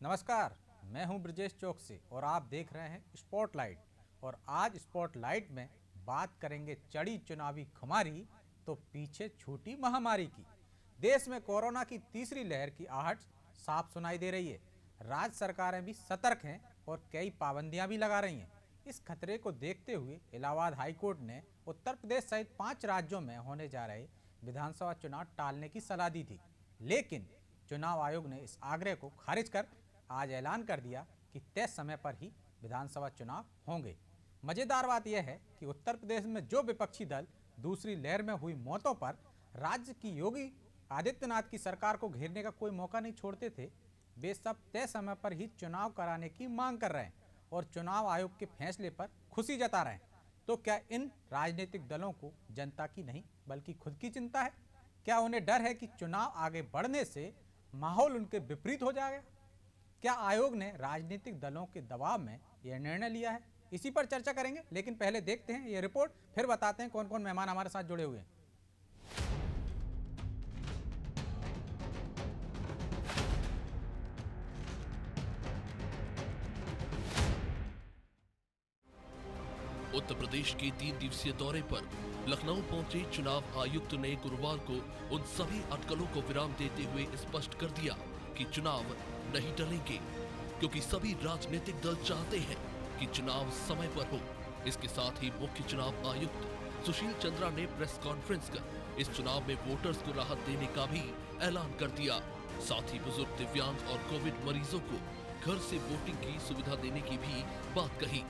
नमस्कार, मैं हूं ब्रजेश चौकसी और आप देख रहे हैं स्पॉटलाइट। और आज स्पॉटलाइट में बात करेंगे चढ़ी चुनावी खुमारी तो पीछे छूटी महामारी की। देश में कोरोना की तीसरी लहर की आहट साफ सुनाई दे रही है। राज्य सरकारें भी सतर्क हैं और कई पाबंदियां भी लगा रही हैं। इस खतरे को देखते हुए इलाहाबाद हाईकोर्ट ने उत्तर प्रदेश सहित 5 राज्यों में होने जा रहे विधानसभा चुनाव टालने की सलाह दी थी, लेकिन चुनाव आयोग ने इस आग्रह को खारिज कर आज ऐलान कर दिया कि तय समय पर ही विधानसभा चुनाव होंगे। मजेदार बात यह है कि उत्तर प्रदेश में जो विपक्षी दल दूसरी लहर में हुई मौतों पर राज्य की योगी आदित्यनाथ की सरकार को घेरने का कोई मौका नहीं छोड़ते थे, वे सब तय समय पर ही चुनाव कराने की मांग कर रहे हैं और चुनाव आयोग के फैसले पर खुशी जता रहे हैं। तो क्या इन राजनीतिक दलों को जनता की नहीं बल्कि खुद की चिंता है? क्या उन्हें डर है कि चुनाव आगे बढ़ने से माहौल उनके विपरीत हो जाएगा? क्या आयोग ने राजनीतिक दलों के दबाव में यह निर्णय लिया है? इसी पर चर्चा करेंगे, लेकिन पहले देखते हैं ये रिपोर्ट, फिर बताते हैं कौन कौन मेहमान हमारे साथ जुड़े हुए हैं। उत्तर प्रदेश के 3 दिवसीय दौरे पर लखनऊ पहुंचे चुनाव आयुक्त ने गुरुवार को उन सभी अटकलों को विराम देते हुए स्पष्ट कर दिया कि चुनाव नहीं टलेंगे, क्योंकि सभी राजनीतिक दल चाहते हैं कि चुनाव समय पर हो। इसके साथ ही मुख्य चुनाव आयुक्त सुशील चंद्रा ने प्रेस कॉन्फ्रेंस कर इस चुनाव में वोटर्स को राहत देने का भी ऐलान कर दिया। साथ ही बुजुर्ग, दिव्यांग और कोविड मरीजों को घर से वोटिंग की सुविधा देने की भी बात कही।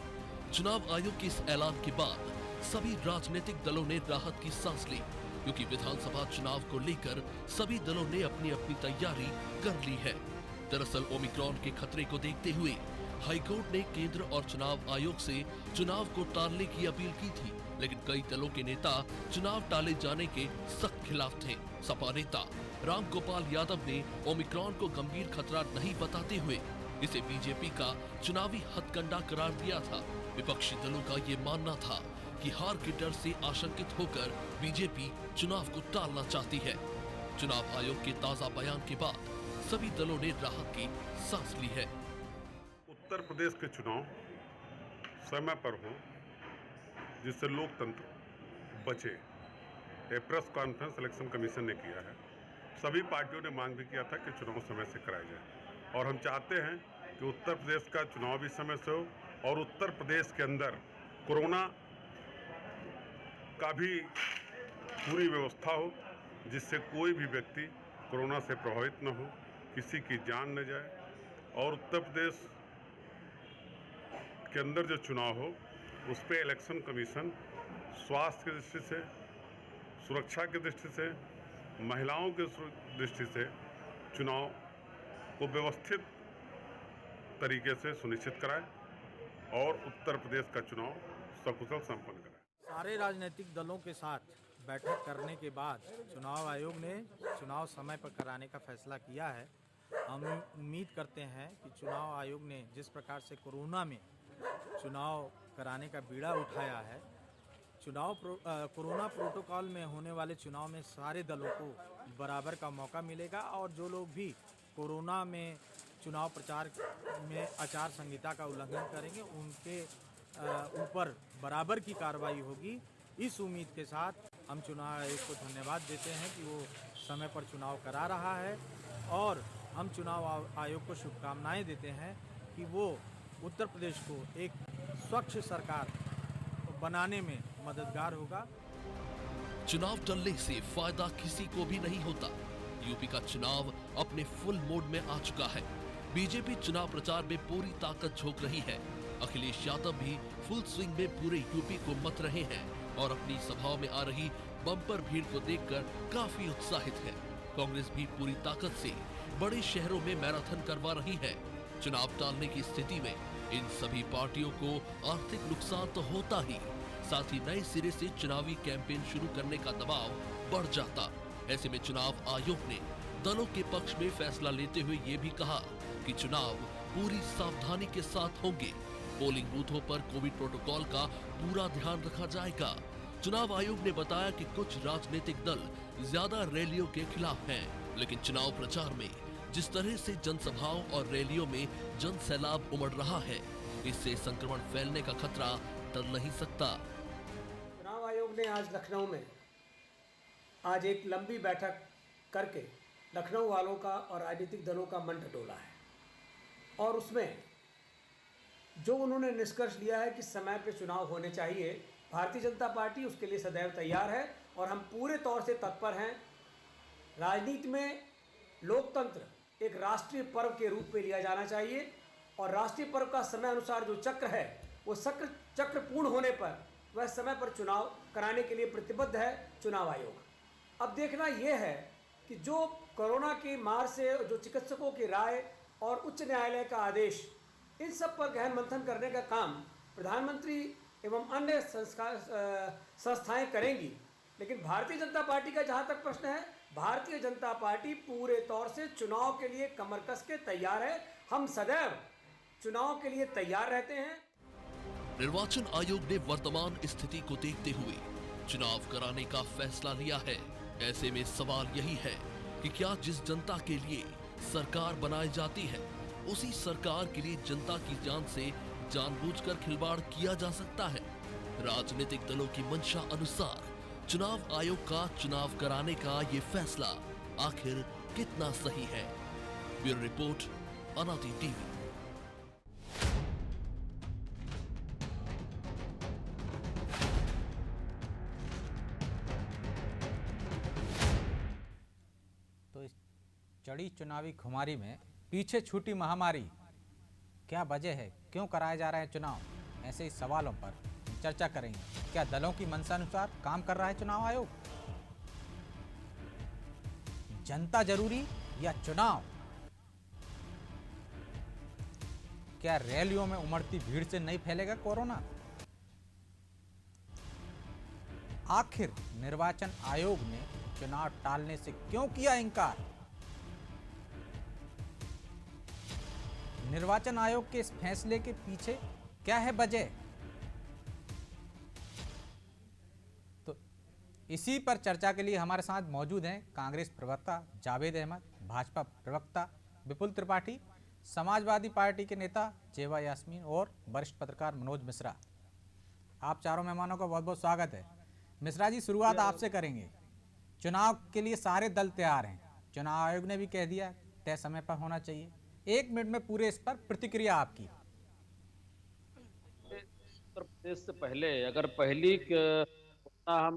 चुनाव आयोग के इस ऐलान के बाद सभी राजनीतिक दलों ने राहत की सांस ली, क्योंकि विधानसभा चुनाव को लेकर सभी दलों ने अपनी अपनी तैयारी कर ली है। दरअसल ओमिक्रॉन के खतरे को देखते हुए हाईकोर्ट ने केंद्र और चुनाव आयोग से चुनाव को टालने की अपील की थी, लेकिन कई दलों के नेता चुनाव टाले जाने के सख्त खिलाफ थे। सपा नेता राम गोपाल यादव ने ओमिक्रॉन को गंभीर खतरा नहीं बताते हुए इसे बीजेपी का चुनावी हथकंडा करार दिया था। विपक्षी दलों का ये मानना था कि हार के डर से आशंकित होकर बीजेपी चुनाव को टालना चाहती है। चुनाव आयोग के ताजा बयान के बाद सभी दलों ने राहत की सांस ली है। उत्तर प्रदेश के चुनाव समय पर हो, जिससे लोकतंत्र बचे, ये प्रेस कॉन्फ्रेंस इलेक्शन कमीशन ने किया है। सभी पार्टियों ने मांग भी किया था कि चुनाव समय से कराया जाए, और हम चाहते हैं कि उत्तर प्रदेश का चुनाव भी समय से हो और उत्तर प्रदेश के अंदर कोरोना का भी पूरी व्यवस्था हो, जिससे कोई भी व्यक्ति कोरोना से प्रभावित न हो, किसी की जान न जाए। और उत्तर प्रदेश के अंदर जो चुनाव हो उस पर इलेक्शन कमीशन स्वास्थ्य की दृष्टि से, सुरक्षा की दृष्टि से, महिलाओं की दृष्टि से चुनाव को व्यवस्थित तरीके से सुनिश्चित कराए और उत्तर प्रदेश का चुनाव सकुशल संपन्न कराए। सारे राजनीतिक दलों के साथ बैठक करने के बाद चुनाव आयोग ने चुनाव समय पर कराने का फैसला किया है। हम उम्मीद करते हैं कि चुनाव आयोग ने जिस प्रकार से कोरोना में चुनाव कराने का बीड़ा उठाया है, कोरोना प्रोटोकॉल में होने वाले चुनाव में सारे दलों को बराबर का मौका मिलेगा और जो लोग भी कोरोना में चुनाव प्रचार में आचार संहिता का उल्लंघन करेंगे उनके ऊपर बराबर की कार्रवाई होगी। इस उम्मीद के साथ हम चुनाव आयोग को धन्यवाद देते हैं कि वो समय पर चुनाव करा रहा है, और हम चुनाव आयोग को शुभकामनाएं देते हैं कि वो उत्तर प्रदेश को एक स्वच्छ सरकार बनाने में मददगार होगा। चुनाव टलने से फायदा किसी को भी नहीं होता। यूपी का चुनाव अपने फुल मोड में आ चुका है। बीजेपी चुनाव प्रचार में पूरी ताकत झोंक रही है। अखिलेश यादव भी फुल स्विंग में पूरे यूपी को मत रहे हैं और अपनी सभाओं में आ रही बम्पर भीड़ को देखकर काफी उत्साहित है। कांग्रेस भी पूरी ताकत से बड़े शहरों में मैराथन करवा रही है। चुनाव टालने की स्थिति में इन सभी पार्टियों को आर्थिक नुकसान तो होता ही, साथ ही नए सिरे से चुनावी कैंपेन शुरू करने का दबाव बढ़ जाता। ऐसे में चुनाव आयोग ने दलों के पक्ष में फैसला लेते हुए ये भी कहा कि चुनाव पूरी सावधानी के साथ होंगे। पोलिंग बूथों पर कोविड प्रोटोकॉल का पूरा ध्यान रखा जाएगा। चुनाव आयोग ने बताया कि कुछ राजनीतिक दल ज्यादा रैलियों के खिलाफ हैं, लेकिन चुनाव प्रचार में जिस तरह से जनसभाओं और रैलियों में जन सैलाब उमड़ रहा है, इससे संक्रमण फैलने का खतरा टल नहीं सकता। चुनाव आयोग ने आज लखनऊ में आज एक लंबी बैठक करके लखनऊ वालों का और राजनीतिक दलों का मन टटोला है और उसमें जो उन्होंने निष्कर्ष लिया है कि समय पे चुनाव होने चाहिए, भारतीय जनता पार्टी उसके लिए सदैव तैयार है और हम पूरे तौर से तत्पर हैं। राजनीति में लोकतंत्र एक राष्ट्रीय पर्व के रूप में लिया जाना चाहिए और राष्ट्रीय पर्व का समय अनुसार जो चक्र है वो चक्र पूर्ण होने पर वह समय पर चुनाव कराने के लिए प्रतिबद्ध है चुनाव आयोग। अब देखना यह है कि जो कोरोना की मार से जो चिकित्सकों की राय और उच्च न्यायालय का आदेश, इन सब पर गहन मंथन करने का काम प्रधानमंत्री एवं अन्य संस्थाएं करेंगी। लेकिन भारतीय जनता पार्टी का जहां तक प्रश्न है, भारतीय जनता पार्टी पूरे तौर से चुनाव के लिए कमर कस के तैयार है। हम सदैव चुनाव के लिए तैयार रहते हैं। निर्वाचन आयोग ने वर्तमान स्थिति को देखते हुए चुनाव कराने का फैसला लिया है। ऐसे में सवाल यही है कि क्या जिस जनता के लिए सरकार बनाई जाती है, उसी सरकार के लिए जनता की जान से जानबूझकर खिलवाड़ किया जा सकता है? राजनीतिक दलों की मंशा अनुसार चुनाव आयोग का चुनाव कराने का ये फैसला आखिर कितना सही है? ब्यूरो रिपोर्ट, अनादि टीवी। तो इस चढ़ी चुनावी खुमारी में पीछे छूटी महामारी, क्या वजह है, क्यों कराए जा रहे हैं चुनाव? ऐसे ही सवालों पर चर्चा करेंगे। क्या दलों की मंशा अनुसार काम कर रहा है चुनाव आयोग? जनता जरूरी या चुनाव? क्या रैलियों में उमड़ती भीड़ से नहीं फैलेगा कोरोना? आखिर निर्वाचन आयोग ने चुनाव टालने से क्यों किया इनकार? निर्वाचन आयोग के इस फैसले के पीछे क्या है वजह? तो इसी पर चर्चा के लिए हमारे साथ मौजूद हैं कांग्रेस प्रवक्ता जावेद अहमद, भाजपा प्रवक्ता विपुल त्रिपाठी, समाजवादी पार्टी के नेता जेवा यास्मीन और वरिष्ठ पत्रकार मनोज मिश्रा। आप चारों मेहमानों का बहुत बहुत स्वागत है। मिश्रा जी, शुरुआत आपसे करेंगे। चुनाव के लिए सारे दल तैयार हैं, चुनाव आयोग ने भी कह दिया तय समय पर होना चाहिए। 1 मिनट में पूरे इस पर प्रतिक्रिया आपकी। उत्तर प्रदेश से पहले अगर पहली हम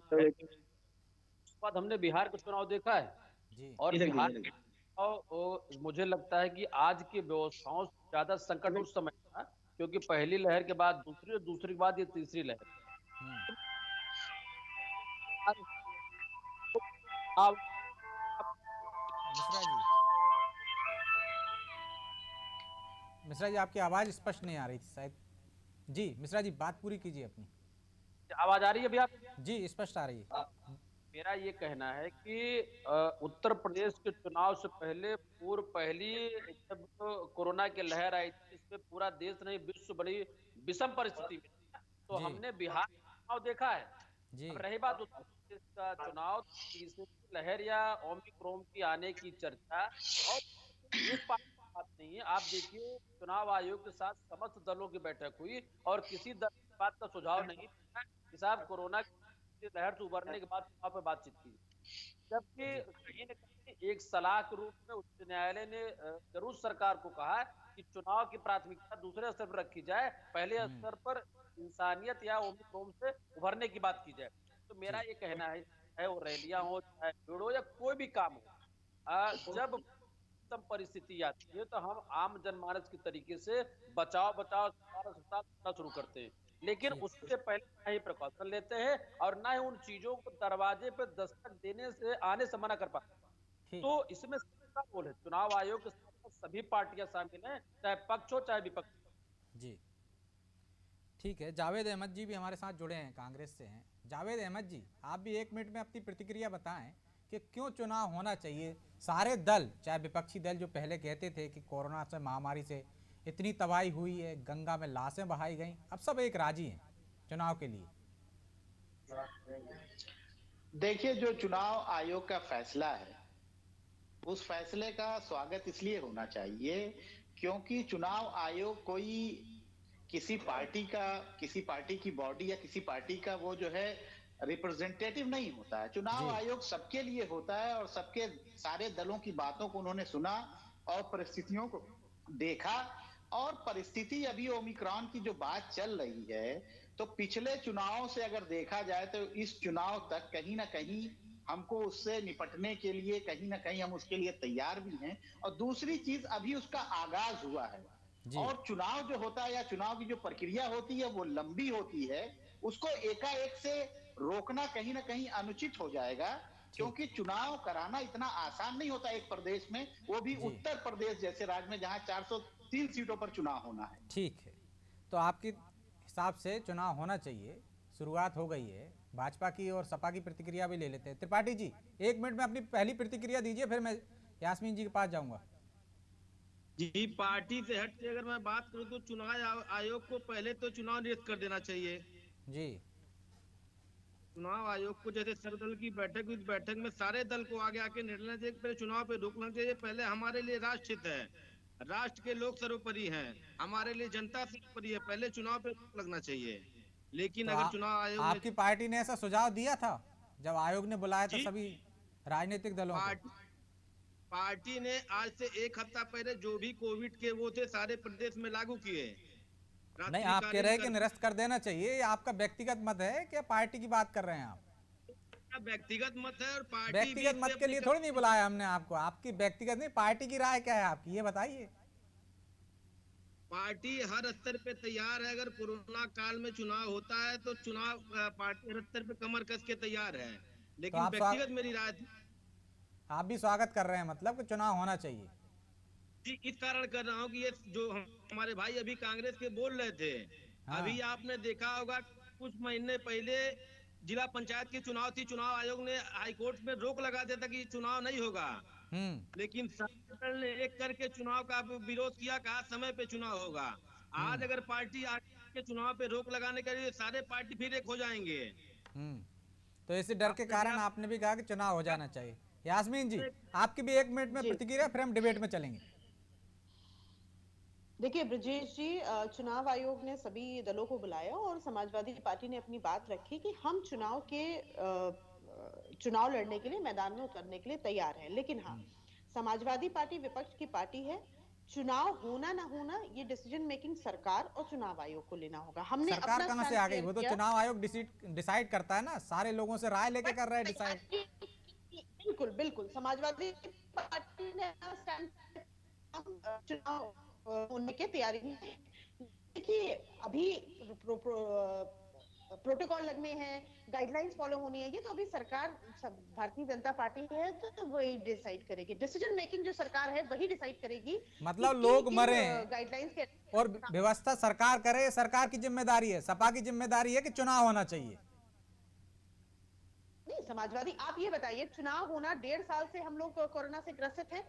बाद हमने बिहार का चुनाव देखा है जी। और बिहार के चुनाव मुझे लगता है कि आज की व्यवस्थाओं से ज्यादा संकट उस समय था, क्योंकि पहली लहर के बाद दूसरी और दूसरी के बाद ये तीसरी लहर। मिश्रा जी, आपकी आवाज स्पष्ट नहीं आ रही थी शायद। जी मिश्रा जी, बात पूरी कीजिए अपनी। आवाज आ रही है भैया? जी स्पष्ट आ रही है। मेरा ये कहना है कि उत्तर प्रदेश के चुनाव से पहले पहली जब कोरोना की लहर आई थी, इसमें पूरा देश नहीं विश्व बड़ी विषम परिस्थिति में, तो हमने बिहार चुनाव देखा है। अब रही बात उत्तर प्रदेश का चुनाव, तीसरी लहर या ओमिक्रॉन की आने की चर्चा, और एक बात नहीं है। आप देखिए, चुनाव आयोग के साथ समस्त दलों की बैठक हुई और किसी दल की बात का सुझाव नहीं कि साहब कोरोना की लहर से उभरने के बाद चुनाव पर बातचीत की। जबकि कहीं न कहीं एक सलाह के रूप में उच्च न्यायालय ने जरूर सरकार को कहा कि चुनाव की प्राथमिकता दूसरे स्तर पर रखी जाए, पहले स्तर पर इंसानियत या ओमिक्रॉन से उभरने की बात की जाए। तो मेरा ये कहना है, चाहे वो रैलियां हो, चाहे भीड़ हो, या कोई भी काम हो, जब परिस्थिति आती है तो हम आम जनमानस के तरीके से बचाव शुरू करते हैं, लेकिन उससे पहले ना ही प्रिकॉशन लेते हैं और ना ही उन चीजों को दरवाजे पे दस्तक देने से आने से मना कर पाते। तो इसमें सबका रोल है, चुनाव आयोग के सभी पार्टियां शामिल हैं, चाहे पक्ष हो चाहे विपक्ष। जी ठीक है। जावेद अहमद जी भी हमारे साथ जुड़े हैं, कांग्रेस से हैं। जावेद अहमद जी, आप भी 1 मिनट में अपनी प्रतिक्रिया बताएं कि क्यों चुनाव होना चाहिए। सारे दल, चाहे विपक्षी दल जो पहले कहते थे कि कोरोना से महामारी से इतनी तबाही हुई है, गंगा में लाशें बहाई गई, अब सब एक राजी हैं चुनाव के लिए। देखिए, जो चुनाव आयोग का फैसला है उस फैसले का स्वागत इसलिए होना चाहिए क्योंकि चुनाव आयोग कोई किसी पार्टी की बॉडी या किसी पार्टी का वो जो है रिप्रेजेंटेटिव नहीं होता है। चुनाव जी। आयोग सबके लिए होता है और सबके सारे दलों की बातों को उन्होंने सुना और परिस्थितियों को देखा। और परिस्थिति अभी ओमिक्रॉन की जो बात चल रही है, तो पिछले चुनाव से अगर देखा जाए तो इस चुनाव तक कहीं ना कहीं हमको उससे निपटने के लिए कहीं ना कहीं हम उसके लिए तैयार भी हैं। और दूसरी चीज, अभी उसका आगाज हुआ है जी। और चुनाव जो होता है या चुनाव की जो प्रक्रिया होती है वो लंबी होती है। उसको एकाएक से रोकना कहीं ना कहीं अनुचित हो जाएगा, क्योंकि चुनाव कराना इतना आसान नहीं होता एक प्रदेश में, वो भी जी। उत्तर प्रदेश जैसे राज्य में जहां 403 सीटों पर चुनाव होना है। ठीक है, तो आपके हिसाब से चुनाव होना चाहिए, शुरुआत हो गई है। भाजपा की और सपा की प्रतिक्रिया भी ले लेते हैं। त्रिपाठी जी, 1 मिनट में अपनी पहली प्रतिक्रिया दीजिए, फिर मैं यास्मीन जी के पास जाऊंगा। जी, पार्टी से हट के अगर मैं बात करूं तो चुनाव आयोग को पहले तो चुनाव निरस्त कर देना चाहिए। जी। चुनाव आयोग को जैसे सर्वदल की बैठक हुई, बैठक में सारे दल को आगे आके निर्णय दे पहले चुनाव पे रोकना चाहिए। पहले हमारे लिए राष्ट्र हित है, राष्ट्र के लोग सर्वोपरि हैं, हमारे लिए जनता सर्वोपरि है, पहले चुनाव पे रोक लगना चाहिए। लेकिन तो अगर चुनाव आयोग ने आपकी पार्टी ने ऐसा सुझाव दिया था जब आयोग ने बुलाया था जी। सभी राजनीतिक दलों को? पार्टी ने आज से 1 हफ्ता पहले जो भी कोविड के वो थे सारे प्रदेश में लागू किए। नहीं, आप कह रहे हैं कि निरस्त कर देना चाहिए, ये आपका व्यक्तिगत मत है क्या पार्टी की बात कर रहे हैं आप? व्यक्तिगत मत है और पार्टी व्यक्तिगत मत के लिए थोड़ी नहीं बुलाया हमने आपको, आपकी व्यक्तिगत नहीं, पार्टी की राय क्या है आपकी, ये बताइए। पार्टी हर स्तर पे तैयार है। अगर कोरोना काल में चुनाव होता है तो चुनाव पार्टी हर स्तर पे कमर कस के तैयार है, लेकिन आप व्यक्तिगत मेरी राय थी। आप भी स्वागत कर रहे हैं, मतलब कि चुनाव होना चाहिए? जी, इस कारण कर रहा हूँ कि ये जो हमारे भाई अभी कांग्रेस के बोल रहे थे, हाँ। अभी आपने देखा होगा कुछ महीने पहले जिला पंचायत की चुनाव थी, चुनाव आयोग ने हाईकोर्ट में रोक लगा दिया था कि चुनाव नहीं होगा, लेकिन संसद ने एक करके चुनाव का विरोध किया, कहा समय पे चुनाव होगा। आज अगर पार्टी आके चुनाव पे रोक लगाने के लिए सारे पार्टी फिर एक हो जाएंगे। तो इसी डर के कारण आपने भी कहा कि चुनाव हो जाना चाहिए। यास्मीन जी, आपकी भी 1 मिनट में प्रतिक्रिया, फिर हम डिबेट में चलेंगे। देखिए ब्रजेश जी, चुनाव आयोग ने सभी दलों को बुलाया और समाजवादी पार्टी ने अपनी बात रखी कि हम चुनाव लड़ने के लिए मैदान में उतरने के लिए तैयार हैं। लेकिन हाँ, समाजवादी पार्टी विपक्ष की पार्टी है, चुनाव होना ना होना ये डिसीजन मेकिंग सरकार और चुनाव आयोग को लेना होगा। हमने सरकार कहां से आ गई? वो तो चुनाव आयोग डिसाइड करता है ना, सारे लोगों से राय लेके कर रहे हैं डिसाइड। बिल्कुल बिल्कुल, समाजवादी पार्टी ने चुनाव होने की तैयारी में। देखिए अभी प्रोटोकॉल लगने हैं, गाइडलाइंस फॉलो होनी है, ये तो अभी सरकार भारतीय जनता पार्टी है तो वही डिसाइड करेगी। डिसीजन मेकिंग जो सरकार है वही डिसाइड करेगी। मतलब लोग मरे गाइडलाइंस के और व्यवस्था सरकार करे, सरकार की जिम्मेदारी है। सपा की जिम्मेदारी है कि चुनाव होना चाहिए। नहीं, समाजवादी आप ये बताइए, चुनाव होना 1.5 साल से हम लोग कोरोना से ग्रसित हैं।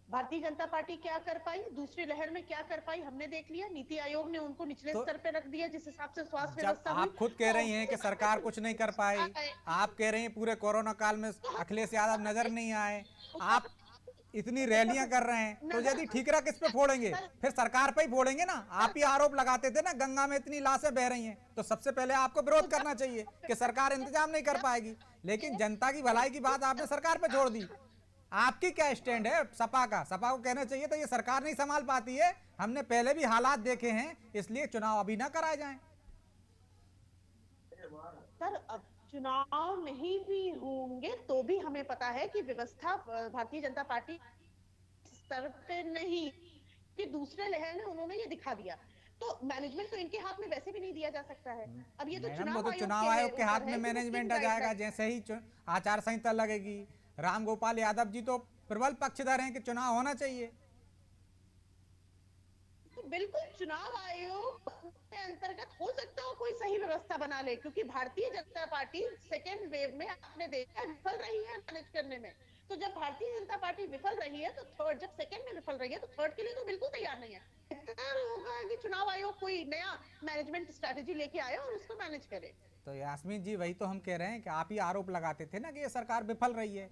भारतीय जनता पार्टी क्या कर पाई, दूसरी लहर में क्या कर पाई हमने देख लिया। नीति आयोग ने उनको निचले स्तर पे रख दिया, जिस हिसाब से स्वास्थ्य व्यवस्था हुई। आप खुद कह रही हैं कि सरकार कुछ नहीं कर पाई, आप कह रही हैं पूरे कोरोना काल में अखिलेश यादव नजर नहीं आए, आप इतनी रैलियां कर रहे हैं, तो यदि ठीकरा किस पे फोड़ेंगे? फिर सरकार पे ही फोड़ेंगे ना। आप ही आरोप लगाते थे ना गंगा में इतनी लाशें बह रही हैं, तो सबसे पहले आपको विरोध करना चाहिए कि सरकार इंतजाम नहीं कर पाएगी। लेकिन जनता की भलाई की बात आपने सरकार पे छोड़ दी। आपकी क्या स्टैंड है सपा का? सपा को कहना चाहिए तो ये सरकार नहीं संभाल पाती है, हमने पहले भी हालात देखे हैं, इसलिए चुनाव अभी ना कराए जाएं। सर, अब चुनाव नहीं भी होंगे तो भी हमें पता है कि व्यवस्था भारतीय जनता पार्टी स्तर पे नहीं, कि दूसरे लहर ने उन्होंने ये दिखा दिया, तो मैनेजमेंट तो इनके हाथ में वैसे भी नहीं दिया जा सकता है। अब ये तो चुनाव आयोग के हाथ में मैनेजमेंट आ जाएगा जैसे ही आचार संहिता लगेगी। रामगोपाल यादव जी तो प्रबल पक्षधर हैं कि चुनाव होना चाहिए। बिल्कुल, चुनाव आयोग के अंतर्गत हो सकता है कोई सही व्यवस्था बना ले, क्योंकि Bharatiya Janata party second wave में आपने देखा विफल रही है मैनेज करने में। तो जब भारतीय जनता पार्टी विफल रही है तो थर्ड, जब सेकेंड में विफल रही है तो थर्ड के लिए तो बिल्कुल तैयार नहीं है। बेहतर होगा कि चुनाव आयोग कोई नया मैनेजमेंट स्ट्रेटेजी लेके आए और उसको मैनेज करे। तो यास्मीन जी, वही तो हम कह रहे हैं कि आप ही आरोप लगाते थे ना कि ये सरकार विफल रही है,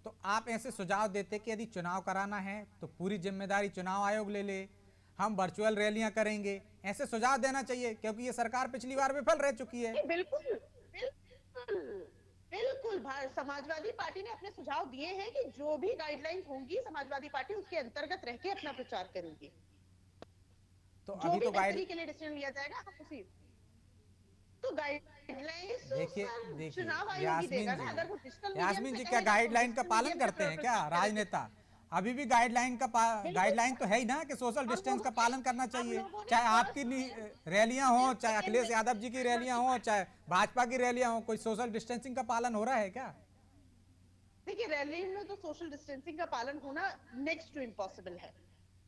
तो आप ऐसे सुझाव देते कि यदि चुनाव कराना है तो पूरी जिम्मेदारी चुनाव आयोग ले ले, हम वर्चुअल रैलियां करेंगे, ऐसे सुझाव देना चाहिए, क्योंकि ये सरकार पिछली बार विफल रह चुकी है। बिल्कुल बिल्कुल बिल्कुल समाजवादी पार्टी ने अपने सुझाव दिए हैं कि जो भी गाइडलाइंस होंगी समाजवादी पार्टी उसके अंतर्गत रह के अपना प्रचार करेगी। तो जो अभी भी तो बेहतरी के लिए डिसीजन लिया जाएगा हम उसी तो गाइडलाइंस देखिए चुनाव आयोग ही देगा ना। अगर वो डिजिटल यास्मीन जी क्या गाइडलाइन का पालन करते हैं क्या राजनेता? अभी भी गाइडलाइन तो है ही ना कि सोशल डिस्टेंस का पालन करना चाहिए, चाहे आपकी रैलियां हो, चाहे अखिलेश यादव जी की रैलियां हो, चाहे भाजपा की रैलियां हो, कोई सोशल डिस्टेंसिंग का पालन हो रहा है क्या? देखिए रैली में तो सोशल डिस्टेंसिंग का पालन होना नेक्स्ट टू इम्पॉसिबल है,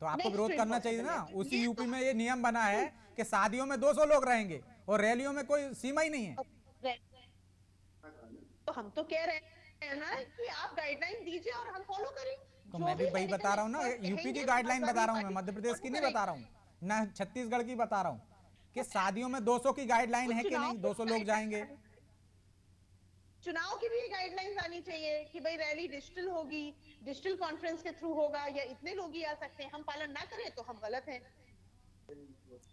तो आपको विरोध करना चाहिए ना। उसी यूपी में ये नियम बना है कि शादियों में 200 लोग रहेंगे और रैलियों में कोई सीमा ही नहीं है। तो हम तो कह रहे हैं ना कि आप गाइडलाइन दीजिए और हम फॉलो करें। तो मैं भी वही बता रहा हूँ ना, यूपी की गाइडलाइन बता रहा हूँ, मैं मध्य प्रदेश की नहीं बता रहा हूँ, ना छत्तीसगढ़ की बता रहा हूँ कि शादियों में 200 की गाइडलाइन है कि नहीं, 200 लोग जाएंगे। चुनाव की भी गाइडलाइंस आनी चाहिए कि भाई रैली डिजिटल होगी, डिजिटल कॉन्फ्रेंस के थ्रू होगा या इतने लोग ही आ सकते हैं। हम पालन ना करें तो हम गलत हैं।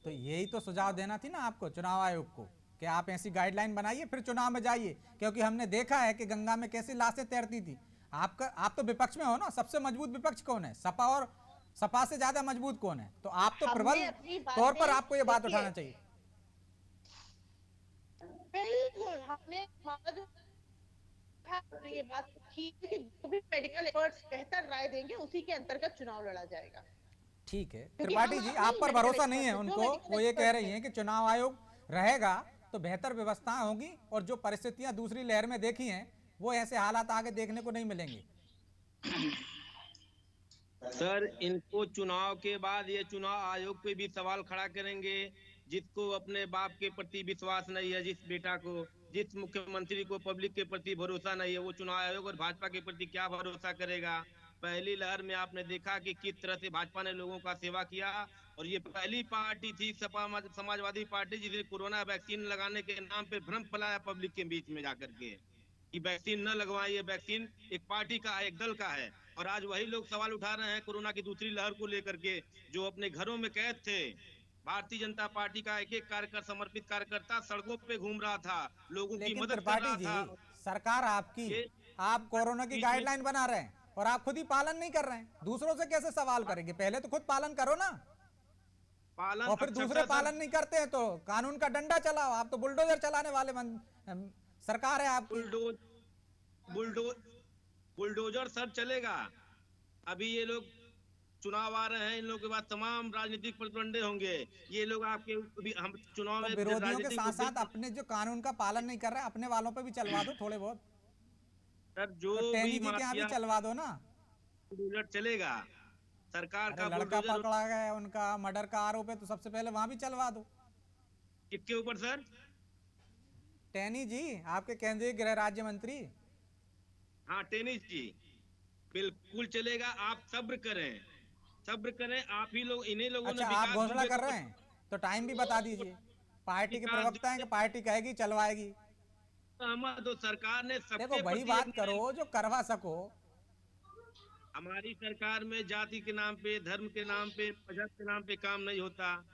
तो यही तो सुझाव देना थी ना आपको चुनाव आयोग को कि आप ऐसी गाइडलाइन बनाइए फिर चुनाव में जाइए, क्योंकि हमने देखा है कि गंगा में कैसी लाशें तैरती थी। आप तो विपक्ष में हो ना, सबसे मजबूत विपक्ष कौन है? सपा, और सपा से ज्यादा मजबूत कौन है? तो आप तो प्रबल तौर पर आपको ये बात उठाना चाहिए। बिल्कुल हमने ये बात की कि जो भी मेडिकल एक्सपर्ट्स बेहतर राय देंगे उसी के अंतर्गत चुनाव लड़ा जाएगा। ठीक है त्रिपाठी जी, आप पर भरोसा नहीं है उनको, वो ये कह रही हैं कि चुनाव आयोग रहेगा तो बेहतर व्यवस्थाएं होंगी और जो परिस्थितियां दूसरी लहर में देखी हैं वो ऐसे हालात आगे देखने को नहीं मिलेंगे। सर इनको चुनाव के बाद ये चुनाव आयोग पे भी सवाल खड़ा करेंगे। जिसको अपने बाप के प्रति विश्वास नहीं है, जिस बेटा को, जिस मुख्यमंत्री को पब्लिक के प्रति भरोसा नहीं है, वो चुनाव आयोग और भाजपा के प्रति क्या भरोसा करेगा? पहली लहर में आपने देखा कि किस तरह से भाजपा ने लोगों का सेवा किया, और ये पहली पार्टी थी सपा समाजवादी पार्टी जिसने कोरोना वैक्सीन लगाने के नाम पे भ्रम फैलाया पब्लिक के बीच में जाकर के कि वैक्सीन न लगवाएं, ये वैक्सीन एक पार्टी का है, एक दल का है। और आज वही लोग सवाल उठा रहे हैं कोरोना की दूसरी लहर को लेकर के, जो अपने घरों में कैद थे। भारतीय जनता पार्टी का एक एक कार्यकर्ता, समर्पित कार्यकर्ता सड़कों पे घूम रहा था, लोगों की मदद कर रहा था। सरकार आपकी, आप कोरोना की गाइडलाइन बना रहे हैं और आप खुद ही पालन नहीं कर रहे हैं, दूसरों से कैसे सवाल करेंगे? पहले तो खुद पालन करो ना, पालन। और फिर दूसरे पालन नहीं करते हैं तो कानून का डंडा चलाओ। आप तो बुलडोजर चलाने वाले सरकार है आपकी। बुलडोजर सब चलेगा। अभी ये लोग चुनाव आ रहे हैं, इन लोगों के बाद तमाम राजनीतिक प्रतिद्वंदी होंगे। ये लोग आपके हम चुनाव में विरोधियों के साथ साथ अपने जो कानून का पालन नहीं कर रहे अपने वालों पे भी चलवा दो थोड़े बहुत। सर जो तो भी भी चलवा दो ना, बुलडोजर चलेगा। सरकार का लड़का पकड़ा गया उनका मर्डर का आरोप है तो सबसे पहले वहां भी चलवा दो। किसके ऊपर सर? टेनी जी, आपके केंद्रीय गृह राज्य मंत्री। हाँ टेनी जी, बिल्कुल चलेगा। आप सब्र करें, सब्र करें। आप ही लोग, इन्हीं लोगों ने आप घोषणा कर रहे हैं तो टाइम भी बता दीजिए। पार्टी के प्रवक्ता हैं कि पार्टी कहेगी चलवाएगी। तो सरकार ने देखो वही बात करो जो करवा सको। हमारी सरकार में जाति के नाम पे, धर्म के नाम पे, मजहब के नाम पे काम नहीं होता।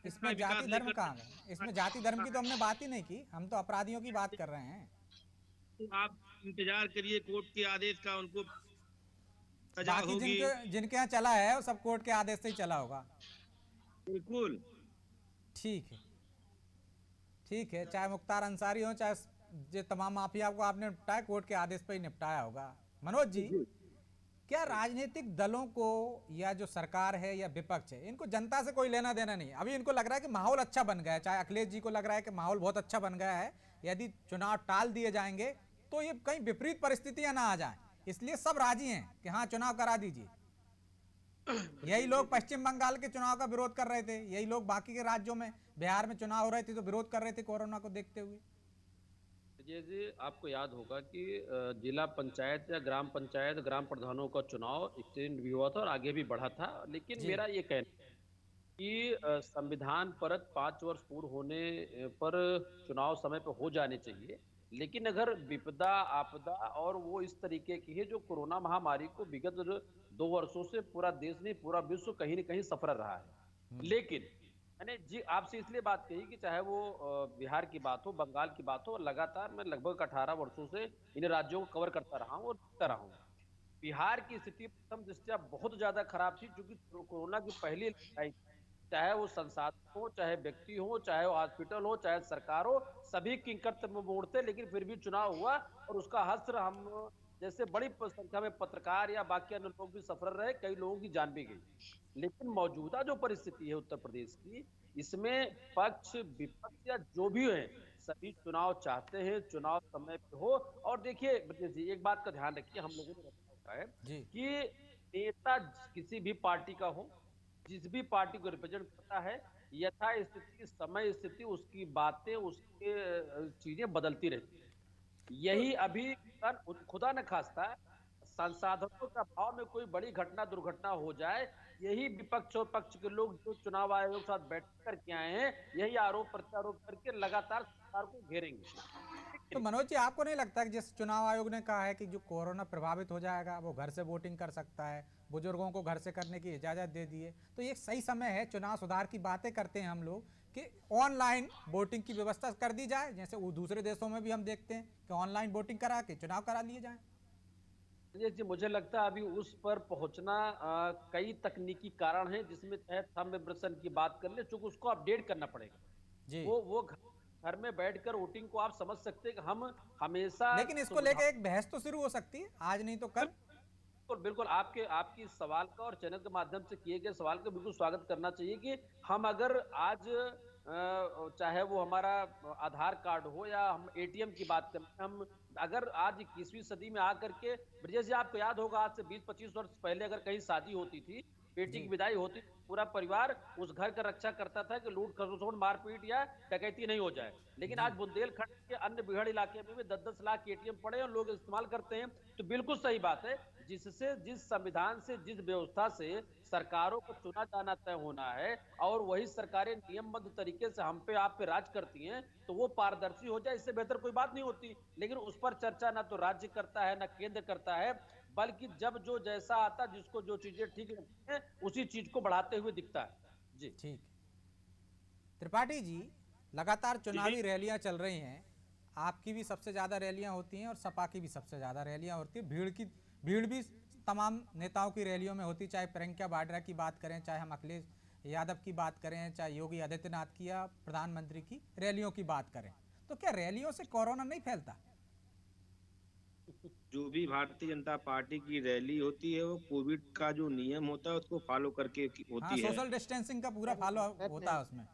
इसमें जाति धर्म कहाँ है? इसमें जाति धर्म की तो हमने बात ही नहीं की, हम तो अपराधियों की बात कर रहे हैं। तो आप इंतजार करिए कोर्ट के आदेश का, उनको सजा होगी। जिनके यहाँ चला है वो सब कोर्ट के आदेश से ही चला होगा। बिल्कुल ठीक है, चाहे मुख्तार अंसारी हो, चाहे जो तमाम माफिया को आपने निपटाया कोर्ट के आदेश पर ही निपटाया होगा। मनोज जी, क्या राजनीतिक दलों को या जो सरकार है या विपक्ष है, इनको जनता से कोई लेना देना नहीं? अभी इनको लग रहा है कि माहौल अच्छा बन गया है, चाहे अखिलेश जी को लग रहा है कि माहौल बहुत अच्छा बन गया है, यदि चुनाव टाल दिए जाएंगे तो ये कहीं विपरीत परिस्थितियां ना आ जाएं, इसलिए सब राजी हैं कि हाँ चुनाव करा दीजिए। यही लोग पश्चिम बंगाल के चुनाव का विरोध कर रहे थे, यही लोग बाकी के राज्यों में, बिहार में चुनाव हो रहे थे तो विरोध कर रहे थे कोरोना को देखते हुए। जी आपको याद होगा कि जिला पंचायत या ग्राम पंचायत, ग्राम प्रधानों का चुनाव एक्सटेंड भी हुआ था और आगे भी बढ़ा था। लेकिन मेरा ये कहना है कि संविधान परत 5 वर्ष पूर्ण होने पर चुनाव समय पर हो जाने चाहिए। लेकिन अगर विपदा आपदा और वो इस तरीके की है जो कोरोना महामारी को विगत 2 वर्षों से पूरा देश नहीं पूरा विश्व कहीं न कहीं सफर रहा है। लेकिन मैंने जी आपसे इसलिए बात कही कि चाहे वो बिहार की बात हो, बंगाल की बात हो, लगातार मैं लगभग 18 वर्षों से इन राज्यों को कवर करता रहा हूँ और देखता रहा हूँ। बिहार की स्थिति प्रथम दृष्टया बहुत ज्यादा खराब थी, क्योंकि कोरोना की पहली लड़ाई, चाहे वो संसाधन हो, चाहे व्यक्ति हो, चाहे वो हॉस्पिटल हो, चाहे सरकार हो, सभी किंकर में मोड़ते, लेकिन फिर भी चुनाव हुआ और उसका हश्र हम जैसे बड़ी संख्या में पत्रकार या बाकी अन्य लोग भी सफर रहे, कई लोगों की जान भी गई। लेकिन मौजूदा जो परिस्थिति है उत्तर प्रदेश की, इसमें पक्ष विपक्ष या जो भी है सभी चुनाव चाहते हैं, चुनाव समय पे हो। और देखिए ब्रजेश जी, एक बात का ध्यान रखिए, हम लोगों ने रखा है कि नेता किसी भी पार्टी का हो, जिस भी पार्टी को रिप्रेजेंट करता है, यथा स्थिति समय स्थिति उसकी बातें उसके चीजें बदलती रहती है। यही अभी खुदा न खास्ता संसाधनों का अभाव में कोई बड़ी घटना दुर्घटना हो जाए, यही विपक्ष और पक्ष के लोग जो चुनाव आयोग के साथ बैठ करके आए हैं, यही आरोप प्रत्यारोप करके लगातार सरकार को घेरेंगे। तो मनोज जी, आपको नहीं लगता कि जिस चुनाव आयोग ने कहा है कि जो कोरोना प्रभावित हो जाएगा वो घर से वोटिंग कर सकता है, बुजुर्गों को घर से करने की इजाजत दे दी है, तो ये सही समय है, चुनाव सुधार की बातें करते हैं हम लोग कि ऑनलाइन वोटिंग की व्यवस्था कर दी जाए, जैसे वो दूसरे देशों में भी हम देखते हैं कि ऑनलाइन वोटिंग करा के चुनाव करा लिए जाए? जी, मुझे लगता है अभी उस पर पहुंचना कई तकनीकी कारण हैं, जिसमें चाहे थंब इम्प्रेशन की बात कर ले, चूंकि उसको अपडेट करना पड़ेगा जी। वो घर में बैठकर वोटिंग को आप समझ सकते हैं कि हम हमेशा, लेकिन इसको लेकर एक बहस तो शुरू हो सकती है, आज नहीं तो कल। बिल्कुल आपकी सवाल का और चैनल के माध्यम से किए गए सवाल का बिल्कुल स्वागत करना चाहिए कि हम अगर आज चाहे वो हमारा आधार कार्ड हो या हम एटीएम की बात करें, हम अगर आज 21वीं सदी में आकर के, ब्रजेश जी आपको याद होगा आज से 20-25 वर्ष पहले अगर कहीं शादी होती थी, बेटी की विदाई होती, पूरा परिवार उस घर का रक्षा करता था कि लूट खसोट मारपीट या डकैती नहीं हो जाए। लेकिन आज बुंदेलखंड के अन्य बिगड़ इलाके में भी 10-10 लाख एटीएम पड़े और लोग इस्तेमाल करते हैं। तो बिल्कुल सही बात है, जिससे जिस संविधान से जिस व्यवस्था से सरकारों को चुना जाना तय होना है और वही सरकारें नियमबद्ध तरीके से हम पे आप पे राज करती हैं, तो वो पारदर्शी हो जाए, इससे बेहतर कोई बात नहीं होती। लेकिन उस पर चर्चा ना तो राज्य करता है ना केंद्र करता है, बल्कि जब जो जैसा आता, जिसको जो चीजें ठीक लगती हैं उसी चीज को बढ़ाते हुए दिखता है जी। ठीक। त्रिपाठी जी, लगातार चुनावी रैलियां चल रही हैं, आपकी भी सबसे ज्यादा रैलियां होती हैं और सपा की भी सबसे ज्यादा रैलियां होती है, भीड़ भी तमाम नेताओं की रैलियों में होती, चाहे प्रियंका वाड्रा की बात करें, चाहे हम अखिलेश यादव की बात करें, चाहे योगी आदित्यनाथ की या प्रधानमंत्री की रैलियों की बात करें, तो क्या रैलियों से कोरोना नहीं फैलता? जो भी भारतीय जनता पार्टी की रैली होती है वो कोविड का जो नियम होता है उसको फॉलो करके होती है। सोशल डिस्टेंसिंग का पूरा फॉलो होता है उसमें।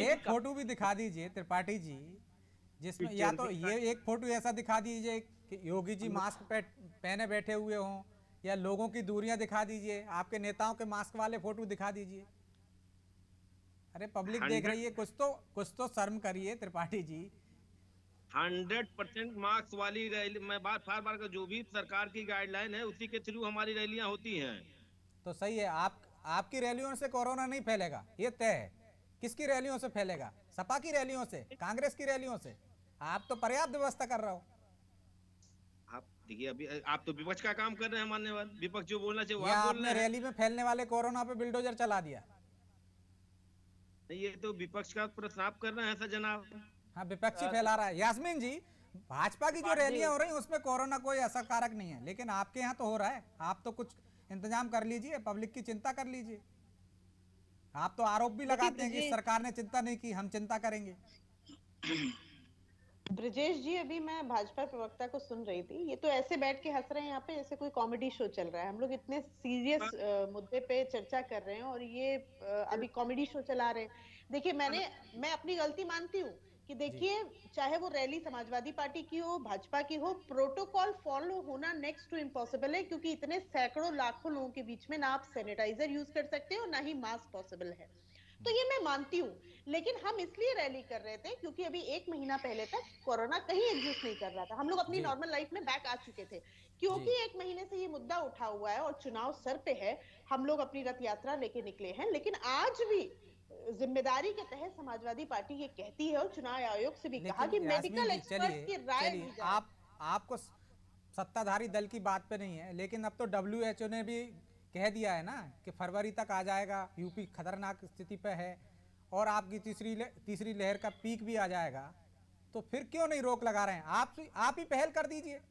एक फोटो भी दिखा दीजिए त्रिपाठी जी, जिसमें या तो ये एक फोटो ऐसा दिखा दीजिए कि योगी जी मास्क पहने बैठे हुए हों, या लोगों की दूरियां दिखा दीजिए, आपके नेताओं के मास्क वाले फोटो दिखा दीजिए। अरे पब्लिक देख रही है, कुछ तो शर्म करिए त्रिपाठी जी। 100% मार्क्स वाली रैली, मैं बार बार जो भी सरकार की गाइडलाइन है उसी के थ्रू हमारी रैलियां होती हैं। तो सही है, आपकी रैलियों से कोरोना नहीं फैलेगा, ये तय है। किसकी रैलियों से फैलेगा? सपा की रैलियों से, कांग्रेस की रैलियों से? आप तो पर्याप्त व्यवस्था कर रहे हो। आप देखिए, अभी आप तो विपक्ष का काम कर रहे हैं, मान्यवर विपक्ष जो बोलना चाहिए वो आप बोल रहे हैं। रैली में फैलने वाले कोरोना पे बिल्डोजर चला दिया। नहीं, ये तो विपक्ष का प्रस्ताव कर रहे हैं ऐसा जनाब। हाँ, विपक्षी फैला रहा है। यास्मीन जी, भाजपा की जो रैलियां हो रही हैं उसमें कोरोना कोई असर कारक नहीं है, लेकिन आपके यहाँ तो हो रहा है। आप तो कुछ इंतजाम कर लीजिए, पब्लिक की चिंता कर लीजिए। आप तो आरोप भी लगाते हैं कि सरकार ने चिंता नहीं की, हम चिंता करेंगे। ब्रजेश जी, अभी मैं भाजपा प्रवक्ता को सुन रही थी, ये तो ऐसे बैठ के हंस रहे हैं यहाँ पे जैसे कोई कॉमेडी शो चल रहा है। हम लोग इतने सीरियस मुद्दे पे चर्चा कर रहे हैं और ये अभी कॉमेडी शो चला रहे हैं। देखिए, मैं अपनी गलती मानती हूँ कि देखिए, चाहे वो रैली समाजवादी पार्टी की हो, भाजपा की हो, प्रोटोकॉल फॉलो होना नेक्स्ट टू इम्पॉसिबल है, क्योंकि इतने सैकड़ों लाखों लोगों के बीच में ना आप सैनिटाइजर यूज कर सकते हो ना ही मास्क पॉसिबल है। तो ये मैं मानती हूँ, लेकिन हम इसलिए रैली कर रहे थे क्योंकि अभी 1 महीना पहले तक कोरोना कहीं एग्जिस्ट नहीं कर रहा था। हम लोग अपनी नॉर्मल लाइफ में बैक आ चुके थे। क्योंकि 1 महीने से ये मुद्दा उठा हुआ है और चुनाव सर पे है, हम लोग अपनी रथ यात्रा लेके निकले हैं। लेकिन आज भी जिम्मेदारी के तहत समाजवादी पार्टी ये कहती है और चुनाव आयोग से भी कहा कि लेकिन मेडिकल यास्मीन जी, एक्सपर्ट की राय ली चलिए जाए। आपको सत्ताधारी दल की बात पे नहीं है, लेकिन अब तो WHO ने भी कह दिया है ना कि फरवरी तक आ जाएगा, यूपी खतरनाक स्थिति पे है और आपकी तीसरी लहर का पीक भी आ जाएगा, तो फिर क्यों नहीं रोक लगा रहे हैं? आप ही पहल कर दीजिए।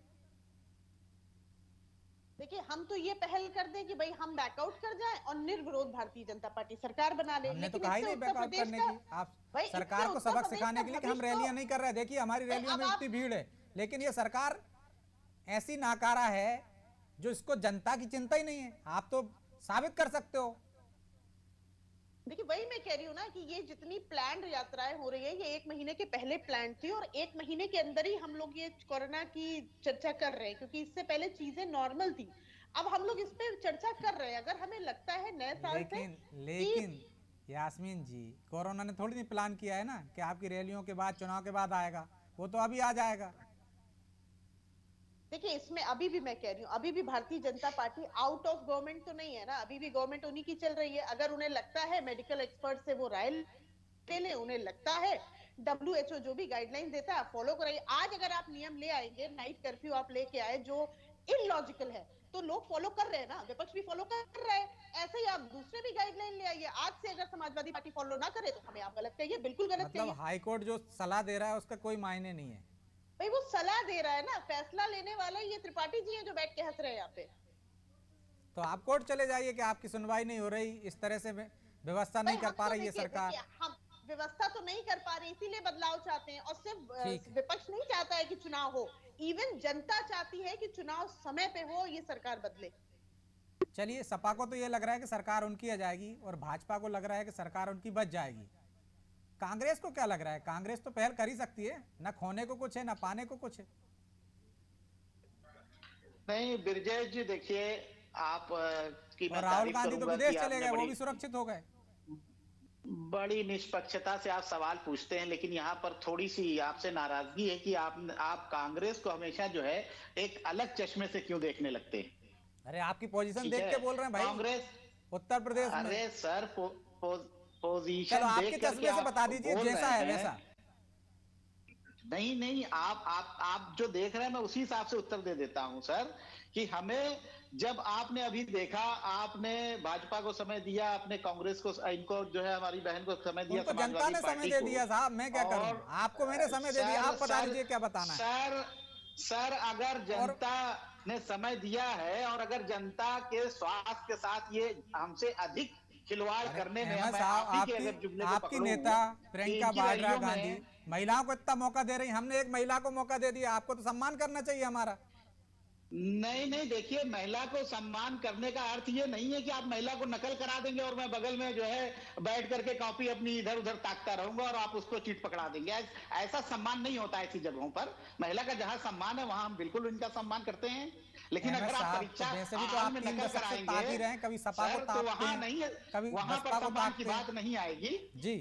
देखिए, हम तो ये पहल कर दें कि भाई हम बैकआउट कर जाएं और निर्विरोध भारतीय जनता पार्टी सरकार बना ले। हमने तो कहा ही नहीं बैकआउट करने की। आप सरकार को सबक सिखाने के लिए कि हम रैलियां नहीं कर रहे। देखिए हमारी रैलियों में इतनी भीड़ है, लेकिन ये सरकार ऐसी नाकारा है जो इसको जनता की चिंता ही नहीं है। आप तो साबित कर सकते हो। देखिए, वही मैं कह रही हूँ ना कि ये जितनी प्लान्ड यात्राएं हो रही है, ये 1 महीने के पहले प्लान थी और 1 महीने के अंदर ही हम लोग ये कोरोना की चर्चा कर रहे हैं, क्योंकि इससे पहले चीजें नॉर्मल थी। अब हम लोग इस पे चर्चा कर रहे हैं। अगर हमें लगता है नए साल लेकिन यास्मीन जी, कोरोना ने थोड़ी नहीं प्लान किया है ना कि आपकी रैलियों के बाद, चुनाव के बाद आएगा। वो तो अभी आ जाएगा। देखिए, इसमें अभी भी मैं कह रही हूँ, अभी भी Bharatiya Janata party out of government तो नहीं है ना, अभी भी गवर्नमेंट उन्हीं की चल रही है। अगर उन्हें लगता है मेडिकल एक्सपर्ट से वो राय ले ले, उन्हें लगता है WHO जो भी गाइडलाइन देता है फॉलो कराइए। आज अगर आप नियम ले आएंगे, नाइट कर्फ्यू आप लेके आए जो इलॉजिकल है, तो लोग फॉलो कर रहे हैं ना, विपक्ष भी फॉलो कर रहे हैं। ऐसे ही आप दूसरे भी गाइडलाइन ले आइए। आज से अगर समाजवादी पार्टी फॉलो ना करे तो हमें आप गलत कहिए, बिल्कुल गलत कहिए। मतलब हाईकोर्ट जो सलाह दे रहा है उसका कोई मायने नहीं है भाई, वो सलाह दे रहा है ना, फैसला लेने वाला ये त्रिपाठी जी हैं जो बैठ के हंस रहे हैं यहाँ पे। तो आप कोर्ट चले जाइए कि आपकी सुनवाई नहीं हो रही, इस तरह से व्यवस्था नहीं कर पा रही है सरकार। हम व्यवस्था तो नहीं कर पा रही, इसीलिए बदलाव चाहते हैं। और सिर्फ विपक्ष नहीं चाहता है कि चुनाव हो, इवन जनता चाहती है कि चुनाव समय पे हो, ये सरकार बदले। चलिए, सपा को तो ये लग रहा है कि सरकार उनकी आ जाएगी और भाजपा को लग रहा है कि सरकार उनकी बच जाएगी। कांग्रेस को क्या लग रहा है? कांग्रेस तो पहल कर ही सकती है, न खोने को कुछ है न पाने को कुछ है। नहीं ब्रिजेश जी, देखिए आप की राहुल गांधी तो विदेश चले गए, वो भी सुरक्षित हो गए। बड़ी निष्पक्षता से आप सवाल पूछते हैं, लेकिन यहाँ पर थोड़ी सी आपसे नाराजगी है कि आप कांग्रेस को हमेशा जो है एक अलग चश्मे से क्यों देखने लगते हैं। अरे आपकी पोजीशन देख के बोल रहे हैं भाई। कांग्रेस उत्तर प्रदेश में। अरे सर, पोजीशन आपके चश्मे से बता दीजिए, जैसा है वैसा। नहीं, आप जो देख रहे हैं मैं उसी हिसाब से उत्तर दे देता हूं सर, कि हमें जब आपने अभी देखा, आपने भाजपा को समय दिया, आपने कांग्रेस को, इनको जो है हमारी बहन को समय दिया, जनता ने समय दे दिया साहब, मैं क्या करूं? आपको मैंने समय दे दिया, आप बता दीजिए क्या बताना है। सर अगर जनता ने समय दिया है और अगर जनता के स्वास्थ्य के साथ ये हमसे अधिक खिलवाड़ करने में आपकी नेता प्रियंका वाड्रा गांधी महिलाओं को इतना मौका दे रही, हमने एक महिला को मौका दे दिया, आपको तो सम्मान करना चाहिए हमारा। नहीं, देखिए, महिला को सम्मान करने का अर्थ ये नहीं है कि आप महिला को नकल करा देंगे और मैं बगल में जो है बैठ करके कॉपी अपनी इधर उधर ताकता रहूंगा और आप उसको चीट पकड़ा देंगे। ऐसा सम्मान नहीं होता ऐसी जगहों पर। महिला का जहां सम्मान है वहां हम बिल्कुल उनका सम्मान करते हैं, लेकिन अगर आप परीक्षा में नकल कराएंगे कभी सपा को तो वहां नहीं है, वहां पर सम्मान की बात नहीं आएगी। जी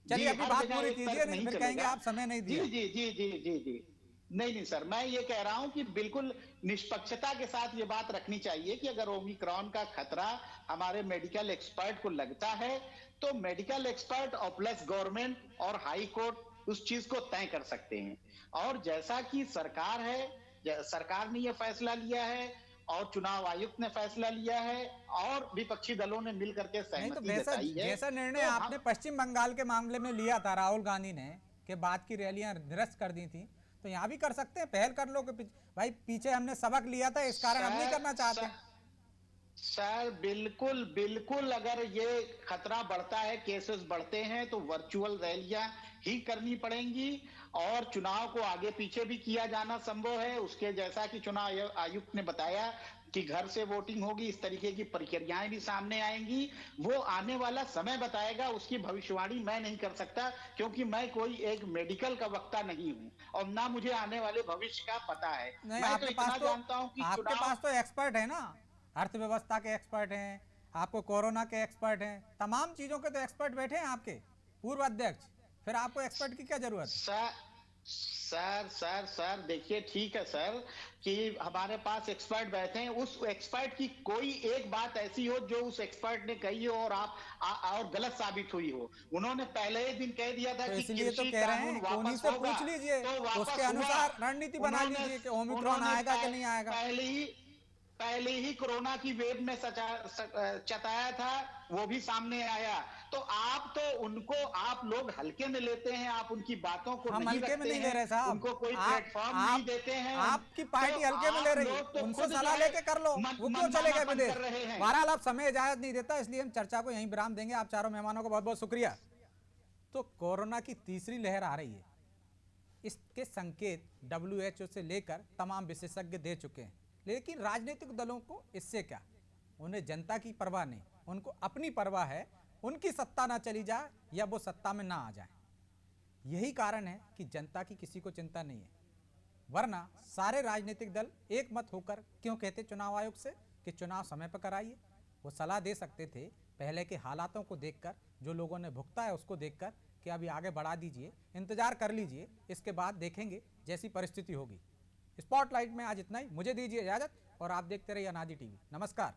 चलिए, अभी बात पूरी कीजिए, नहीं फिर कहेंगे आप समय नहीं दिया। जी नहीं सर, मैं ये कह रहा हूं कि बिल्कुल निष्पक्षता के साथ ये बात रखनी चाहिए कि अगर ओमिक्रॉन का खतरा हमारे मेडिकल एक्सपर्ट को लगता है तो मेडिकल एक्सपर्ट और प्लस गवर्नमेंट और हाई कोर्ट उस चीज को तय कर सकते हैं। और जैसा कि सरकार है, सरकार ने ये फैसला लिया है और चुनाव आयुक्त ने फैसला लिया है और विपक्षी दलों ने मिलकर के सहमति जताई है। जैसा निर्णय आपने पश्चिम बंगाल के मामले में लिया था राहुल गांधी ने, के बाद की रैलियां निरस्त कर दी थी, तो यहाँ भी कर सकते हैं, पहल कर लो कि भाई पीछे हमने सबक लिया था, इस कारण हम नहीं करना चाहते। सर बिल्कुल अगर ये खतरा बढ़ता है, केसेस बढ़ते हैं तो वर्चुअल रैलियां ही करनी पड़ेंगी और चुनाव को आगे पीछे भी किया जाना संभव है। उसके जैसा कि चुनाव आयुक्त ने बताया कि घर से वोटिंग होगी, इस तरीके की प्रक्रियाएं भी सामने आएंगी। वो आने वाला समय बताएगा, उसकी भविष्यवाणी मैं नहीं कर सकता क्योंकि मैं कोई एक मेडिकल का वक्ता नहीं हूं और ना मुझे आने वाले भविष्य का पता है। मैं तो इतना जानता हूं कि आपके पास तो एक्सपर्ट है ना, अर्थव्यवस्था के एक्सपर्ट हैं, आपको कोरोना के एक्सपर्ट हैं, तमाम चीजों के तो एक्सपर्ट बैठे हैं आपके पूर्व अध्यक्ष, फिर आपको एक्सपर्ट की क्या जरूरत? सर देखिए, ठीक है सर कि हमारे पास एक्सपर्ट बैठे हैं, उस एक्सपर्ट की कोई एक बात ऐसी हो जो उस एक्सपर्ट ने कही हो और और गलत साबित हुई हो। उन्होंने पहले ही दिन कह दिया था तो कि इसलिए तो कृषि कह रहे कानून हैं वापस उन्हीं से होगा, पूछ लीजिए, तो वापस उसके हुआ। अनुसार रणनीति बना लीजिए कि ओमिक्रॉन आएगा कि नहीं आएगा। पहले ही कोरोना की वेव में चताया था, वो भी सामने आया। तो आप लोग हल्के में लेते हैं, आप उनकी बातों को हम नहीं हल्के में रखते नहीं ले रहे हैं, साहब, उनको कोई प्लेटफॉर्म नहीं देते हैं। आपकी पार्टी तो हल्के में ले रही है, आप लोग तो उनसे खुद सलाह जो है लेके कर लो, वो क्यों चले गए विदेश। बहरहाल अब समय इजाजत नहीं देता, इसलिए हम चर्चा को यहीं विराम देंगे। आप चारों मेहमानों को बहुत बहुत शुक्रिया। तो कोरोना की तीसरी लहर आ रही है, इसके संकेत WHO से लेकर तमाम विशेषज्ञ दे चुके हैं, लेकिन राजनीतिक दलों को इससे क्या, उन्हें जनता की परवाह नहीं, उनको अपनी परवाह है, उनकी सत्ता ना चली जाए या वो सत्ता में ना आ जाए। यही कारण है कि जनता की किसी को चिंता नहीं है, वरना सारे राजनीतिक दल एक मत होकर क्यों कहते चुनाव आयोग से कि चुनाव समय पर कराइए। वो सलाह दे सकते थे पहले के हालातों को देखकर, जो लोगों ने भुगता है उसको देखकर, कि अभी आगे बढ़ा दीजिए, इंतजार कर लीजिए, इसके बाद देखेंगे जैसी परिस्थिति होगी। स्पॉटलाइट में आज इतना ही, मुझे दीजिए इजाजत और आप देखते रहिए अनादि टीवी। नमस्कार।